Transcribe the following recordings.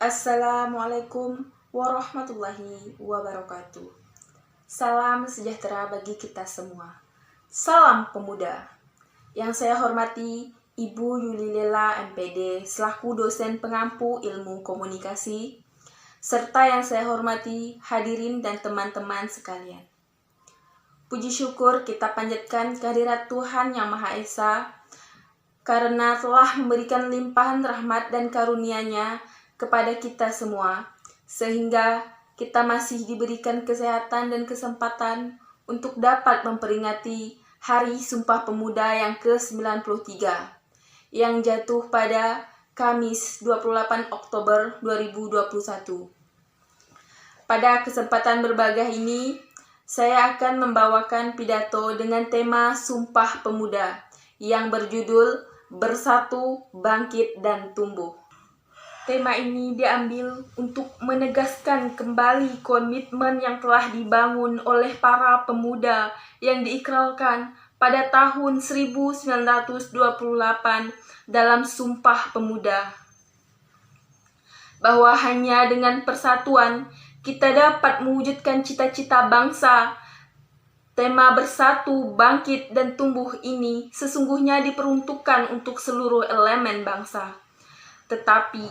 Assalamualaikum warahmatullahi wabarakatuh. Salam sejahtera bagi kita semua. Salam pemuda. Yang saya hormati Ibu Yulilela MPD selaku dosen pengampu ilmu komunikasi, serta yang saya hormati hadirin dan teman-teman sekalian. Puji syukur kita panjatkan kehadirat Tuhan Yang Maha Esa karena telah memberikan limpahan rahmat dan karunia-Nya kepada kita semua, sehingga kita masih diberikan kesehatan dan kesempatan untuk dapat memperingati Hari Sumpah Pemuda yang ke-93 yang jatuh pada Kamis 28 Oktober 2021. Pada kesempatan berbahagia ini, saya akan membawakan pidato dengan tema Sumpah Pemuda yang berjudul Bersatu, Bangkit, dan Tumbuh. Tema ini diambil untuk menegaskan kembali komitmen yang telah dibangun oleh para pemuda yang diikrarkan pada tahun 1928 dalam Sumpah Pemuda. Bahwa hanya dengan persatuan kita dapat mewujudkan cita-cita bangsa. Tema bersatu, bangkit, dan tumbuh ini sesungguhnya diperuntukkan untuk seluruh elemen bangsa. Tetapi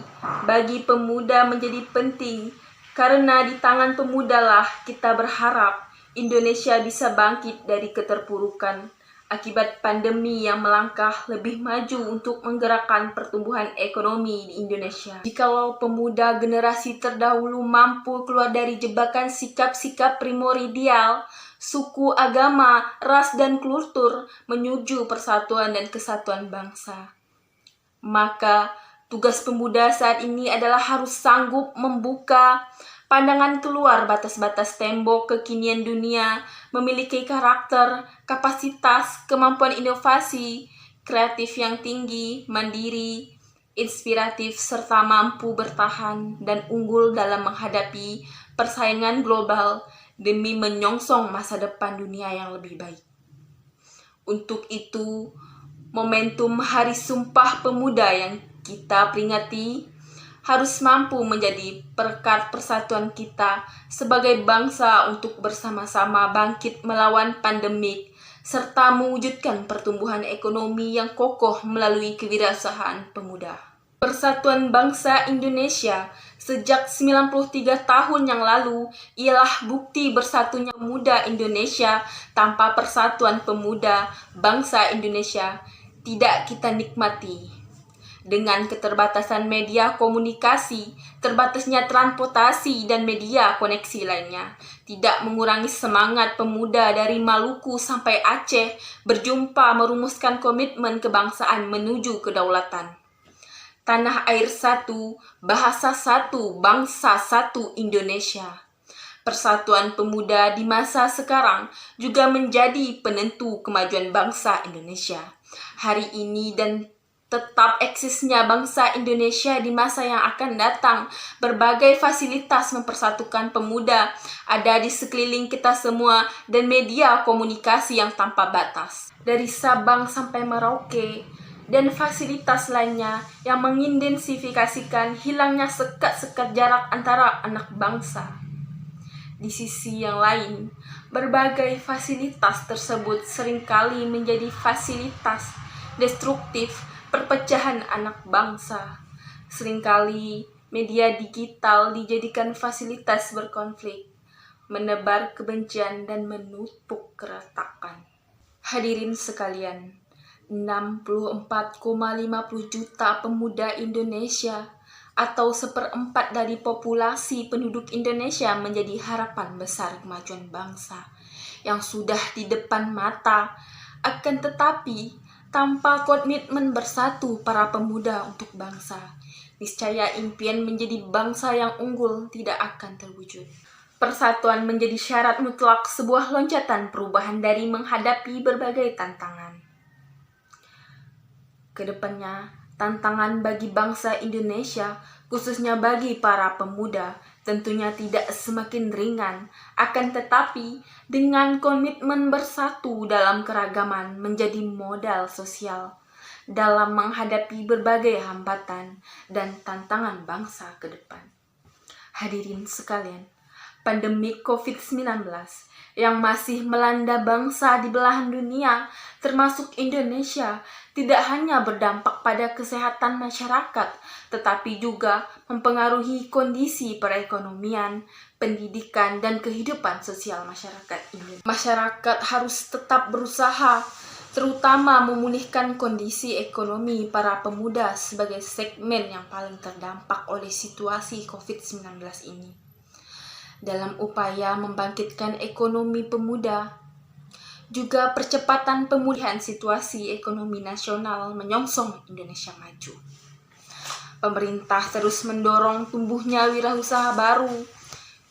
bagi pemuda menjadi penting karena di tangan pemudalah kita berharap Indonesia bisa bangkit dari keterpurukan akibat pandemi yang melangkah lebih maju untuk menggerakkan pertumbuhan ekonomi di Indonesia. Jikalau pemuda generasi terdahulu mampu keluar dari jebakan sikap-sikap primordial, suku, agama, ras, dan kultur menuju persatuan dan kesatuan bangsa, maka tugas pemuda saat ini adalah harus sanggup membuka pandangan keluar batas-batas tembok kekinian dunia, memiliki karakter, kapasitas, kemampuan inovasi, kreatif yang tinggi, mandiri, inspiratif, serta mampu bertahan dan unggul dalam menghadapi persaingan global demi menyongsong masa depan dunia yang lebih baik. Untuk itu, momentum Hari Sumpah Pemuda yang kita peringati harus mampu menjadi perekat persatuan kita sebagai bangsa untuk bersama-sama bangkit melawan pandemik serta mewujudkan pertumbuhan ekonomi yang kokoh melalui kewirausahaan pemuda. Persatuan bangsa Indonesia sejak 93 tahun yang lalu ialah bukti bersatunya pemuda Indonesia. Tanpa persatuan pemuda bangsa Indonesia tidak kita nikmati. Dengan keterbatasan media komunikasi, terbatasnya transportasi dan media koneksi lainnya, tidak mengurangi semangat pemuda dari Maluku sampai Aceh berjumpa merumuskan komitmen kebangsaan menuju kedaulatan. Tanah air satu, bahasa satu, bangsa satu Indonesia. Persatuan pemuda di masa sekarang juga menjadi penentu kemajuan bangsa Indonesia hari ini dan tetap eksisnya bangsa Indonesia di masa yang akan datang. Berbagai fasilitas mempersatukan pemuda ada di sekeliling kita semua dan media komunikasi yang tanpa batas. Dari Sabang sampai Merauke dan fasilitas lainnya yang mengintensifikasikan hilangnya sekat-sekat jarak antara anak bangsa. Di sisi yang lain, berbagai fasilitas tersebut seringkali menjadi fasilitas destruktif perpecahan anak bangsa. Seringkali media digital dijadikan fasilitas berkonflik, menebar kebencian dan menumpuk keretakan. Hadirin sekalian, 64,50 juta pemuda Indonesia atau 1/4 dari populasi penduduk Indonesia menjadi harapan besar kemajuan bangsa yang sudah di depan mata. Akan tetapi, tanpa komitmen bersatu para pemuda untuk bangsa, niscaya impian menjadi bangsa yang unggul tidak akan terwujud. Persatuan menjadi syarat mutlak sebuah loncatan perubahan dari menghadapi berbagai tantangan. Kedepannya, tantangan bagi bangsa Indonesia, khususnya bagi para pemuda, tentunya tidak semakin ringan. Akan tetapi, dengan komitmen bersatu dalam keragaman menjadi modal sosial, dalam menghadapi berbagai hambatan dan tantangan bangsa ke depan. Hadirin sekalian, pandemi COVID-19 yang masih melanda bangsa di belahan dunia, termasuk Indonesia, tidak hanya berdampak pada kesehatan masyarakat, tetapi juga mempengaruhi kondisi perekonomian, pendidikan, dan kehidupan sosial masyarakat Indonesia. Masyarakat harus tetap berusaha, terutama memulihkan kondisi ekonomi para pemuda sebagai segmen yang paling terdampak oleh situasi COVID-19 ini. Dalam upaya membangkitkan ekonomi pemuda, juga percepatan pemulihan situasi ekonomi nasional menyongsong Indonesia maju. Pemerintah terus mendorong tumbuhnya wirausaha baru,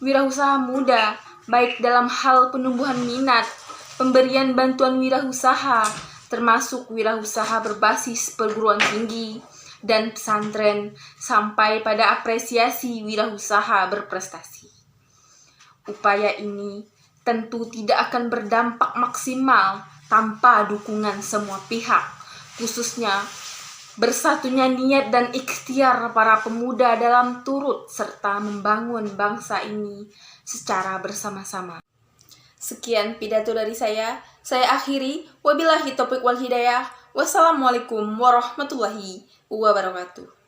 wirausaha muda, baik dalam hal penumbuhan minat, pemberian bantuan wirausaha, termasuk wirausaha berbasis perguruan tinggi dan pesantren, sampai pada apresiasi wirausaha berprestasi. Upaya ini tentu tidak akan berdampak maksimal tanpa dukungan semua pihak, khususnya bersatunya niat dan ikhtiar para pemuda dalam turut serta membangun bangsa ini secara bersama-sama. Sekian pidato dari saya akhiri. Wabillahi taufiq wal hidayah. Wassalamualaikum warahmatullahi wabarakatuh.